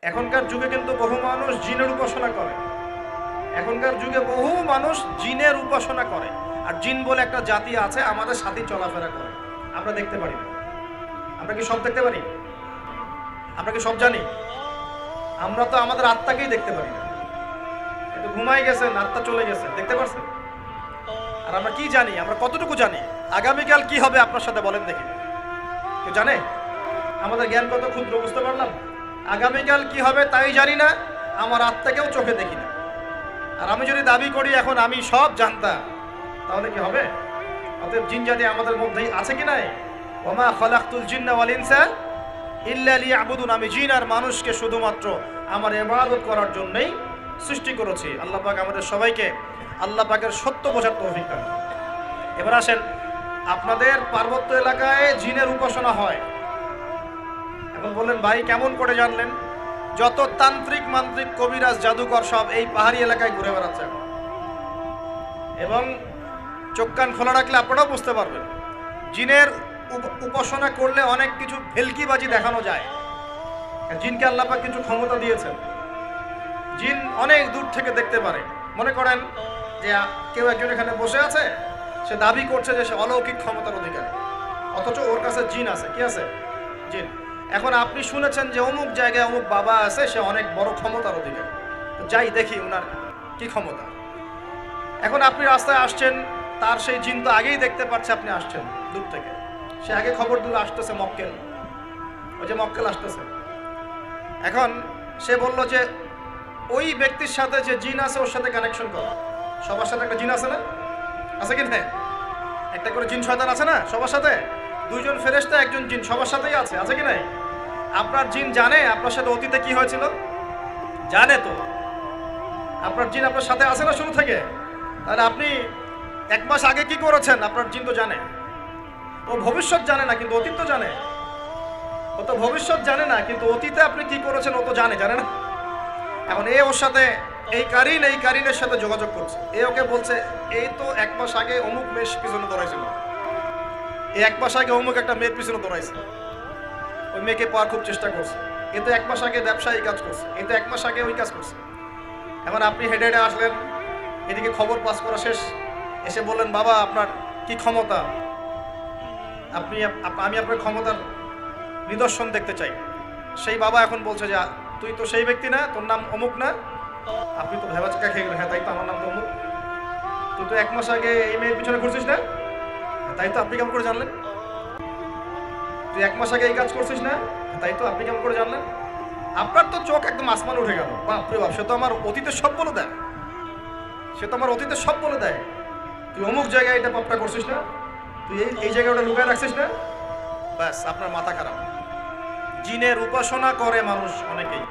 এখনকার যুগে কিন্তু বহু মানুষ জিনের উপাসনা করে। এখনকার যুগে বহু মানুষ জিনের উপাসনা করে, আর জিন বলে একটা জাতি আছে আমাদের সাথে চলাফেরা করে। আমরা দেখতে পারি না। আমরা কি সব দেখতে পারি? আমরা কি সব জানি? আমরা তো আমাদের আত্মাকেই দেখতে পারি না। একটু ঘুমাই গেছেন, আত্মা চলে গেছে, দেখতে পারছেন? আর আমরা কি জানি? আমরা কতটুকু জানি আগামীকাল কি হবে আপনার সাথে, বলেন দেখি। কেউ জানে? আমাদের জ্ঞান কত ক্ষুদ্র, বুঝতে পারলাম। আগামীকাল কি হবে তাই জানি না, আমার আত্মাকেও চোখে দেখি না। আর আমি যদি দাবি করি এখন আমি সব জানতাম, তাহলে কি হবে? অতএব জিন জাতি আমাদের মধ্যেই আছে কি নাই? ওমা খালাকতুল জিন্না ওয়াল ইনসা ইল্লা লিয়াবুদুন। আমি জিন আর মানুষকে শুধুমাত্র আমার ইবাদত করার জন্যই সৃষ্টি করেছি। আল্লাহ পাক আমাদের সবাইকে আল্লাহ পাকের সত্য বোঝার তৌফিক দান। এবার আসেন, আপনাদের পার্বত্য এলাকায় জিনের উপাসনা হয়। এখন বললেন ভাই কেমন করে জানলেন? যত তান্ত্রিক মান্ত্রিক কবিরাজ জাদুকর সব এই পাহাড়ি এলাকায় ঘুরে বেড়াচ্ছে এখন। এবং চোখ কান খোলা রাখলে আপনারাও বুঝতে পারবেন, জিনের উপাসনা করলে অনেক কিছু ভেলকিবাজি দেখানো যায়। জিনকে আল্লাহ পাক কিছু ক্ষমতা দিয়েছেন। জিন অনেক দূর থেকে দেখতে পারে। মনে করেন যে কেউ একজন এখানে বসে আছে, সে দাবি করছে যে সে অলৌকিক ক্ষমতার অধিকারী, অথচ ওর কাছে জিন আছে। কি আছে? জিন। এখন আপনি শুনেছেন যে অমুক জায়গায় অমুক বাবা আছে, সে অনেক বড় ক্ষমতার অধিকারী, তো যাই দেখি ওনার কি ক্ষমতা। এখন আপনি রাস্তায় আসছেন, তার সেই জিন তো আগেই দেখতে পাচ্ছে আপনি আসছেন দূর থেকে। সে আগে খবর দিল আসতেছে মক্কেল, ওই যে মক্কেল আসতেছে। এখন সে বলল যে ওই ব্যক্তির সাথে যে জিন আছে ওর সাথে কানেকশন করো। সবার সাথে একটা জিন আছে না? আছে কি না? একটা করে জিন শয়তান আছে না সবার সাথে? দুইজন ফেরেশতা একজন জিন সবার সাথেই আছে, আছে কি নাই? আপনার জিন জানে আপনার সাথে অতীতে কি হয়েছিল? জানে তো। আপনার জিন আপনার সাথে আছে না শুরু থেকে? তাহলে আপনি 1 মাস আগে কি করেছেন আপনার জিন তো জানে। ও ভবিষ্যৎ জানে না কিন্তু অতীত তো জানে। ও তো ভবিষ্যৎ জানে না কিন্তু অতীতে আপনি কি করেছেন ও তো জানে, জানে না? এখন এ ওর সাথে এই কারিনের সাথে যোগাযোগ করছে। এ ওকে বলছে এই তো 1 মাস আগে অমুক মেয়ের পিছনে দৌড়াইছিল, এই 1 মাস আগে অমুক একটা মেয়ের পিছনে দৌড়াইছে, ওই মেয়েকে পাওয়ার খুব চেষ্টা করছে। এ তো 1 মাস আগে ব্যবসায়ী কাজ করছে, এই তো 1 মাস আগে ওই কাজ করছে। এখন আপনি হেঁটে হেঁটে আসলেন, এদিকে খবর পাস করা শেষ, এসে বললেন বাবা আপনার কি ক্ষমতা, আমি আপনার ক্ষমতার নিদর্শন দেখতে চাই। সেই বাবা এখন বলছে যে তুই তো সেই ব্যক্তি না, তোর নাম অমুক না? আপনি তো ভেবাচাকা খেয়ে গেলেন। হ্যাঁ তাই তো, আমার নাম তো অমুক। তুই তো 1 মাস আগে এই মেয়ের পিছনে ঘুরছিস না? তাই তো, আপনি কেমন করে জানলেন? তুই 1 মাস আগে এই কাজ করছিস না? তাই তো, আপনি কেমন করে জানলেন? আপনার তো চোখ একদম আসমান উঠে গেল। বাপরে বাপ, সে তো আমার অতীতের সব বলে দেয়, সে তো আমার অতীতের সব বলে দেয়। তুই অমুক জায়গায় এটা পাপটা করছিস না? তুই এই জায়গায় ওটা লুকায় রাখছিস না? ব্যাস, আপনার মাথা খারাপ। জিনের উপাসনা করে মানুষ অনেকেই।